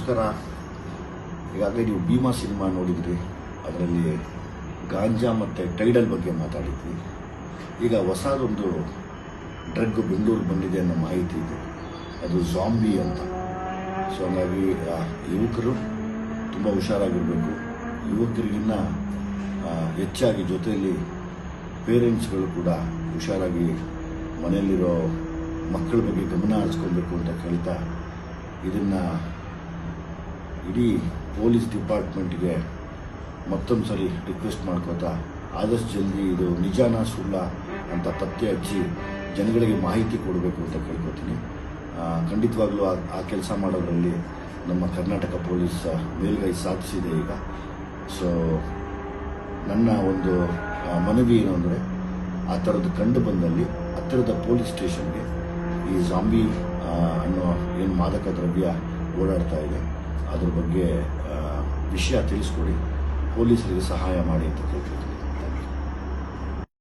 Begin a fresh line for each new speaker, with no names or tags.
ನಮಸ್ಕಾರ. ಈಗಾಗಲೇ ನೀವು ಭೀಮಾ ಸಿನಿಮಾ ನೋಡಿದ್ರಿ. ಅದರಲ್ಲಿ ಗಾಂಜಾ ಮತ್ತು ಟೈಡಲ್ ಬಗ್ಗೆ ಮಾತಾಡಿದ್ವಿ. ಈಗ ಹೊಸದೊಂದು ಡ್ರಗ್ ಬೆಂಗಳೂರು ಬಂದಿದೆ ಅನ್ನೋ ಮಾಹಿತಿ ಇದೆ. ಅದು ಜಾಂಬಿ ಅಂತ. ಸೊ ಹಾಗಾಗಿ ಯುವಕರು ತುಂಬ ಹುಷಾರಾಗಿರಬೇಕು. ಯುವಕರಿಗಿನ್ನ ಹೆಚ್ಚಾಗಿ ಜೊತೆಯಲ್ಲಿ ಪೇರೆಂಟ್ಸ್ಗಳು ಕೂಡ ಹುಷಾರಾಗಿ ಮನೆಯಲ್ಲಿರೋ ಮಕ್ಕಳ ಬಗ್ಗೆ ಗಮನ ಹರಿಸ್ಕೊಳ್ಬೇಕು ಅಂತ ಕೇಳ್ತಾ, ಇದನ್ನು ಇಡೀ ಪೊಲೀಸ್ ಡಿಪಾರ್ಟ್ಮೆಂಟ್ಗೆ ಮತ್ತೊಂದು ಸರಿ ರಿಕ್ವೆಸ್ಟ್ ಮಾಡ್ಕೋತಾ, ಆದಷ್ಟು ಜಲ್ದಿ ಇದು ನಿಜಾನ ಸುಳ್ಳ ಅಂತ ಪತ್ತೆ ಹಚ್ಚಿ ಜನಗಳಿಗೆ ಮಾಹಿತಿ ಕೊಡಬೇಕು ಅಂತ ಕೇಳ್ಕೊತೀನಿ. ಖಂಡಿತವಾಗ್ಲೂ ಆ ಕೆಲಸ ಮಾಡೋದ್ರಲ್ಲಿ ನಮ್ಮ ಕರ್ನಾಟಕ ಪೊಲೀಸ್ ಮೇಲ್ಗೈ ಸಾಧಿಸಿದೆ ಈಗ. ಸೊ ನನ್ನ ಒಂದು ಮನವಿ ಏನು ಅಂದರೆ, ಆ ಥರದ್ದು ಕಂಡು ಬಂದಲ್ಲಿ ಹತ್ತಿರದ ಪೊಲೀಸ್ ಸ್ಟೇಷನ್ಗೆ ಈ ಜಾಂಬಿ ಅನ್ನೋ ಏನು ಮಾದಕ ದ್ರವ್ಯ ಓಡಾಡ್ತಾ ಇದೆ ಅದ್ರ ಬಗ್ಗೆ ವಿಷಯ ತಿಳಿಸ್ಕೊಡಿ, ಪೊಲೀಸರಿಗೆ ಸಹಾಯ ಮಾಡಿ ಅಂತ ಕೇಳ್ತೀನಿ.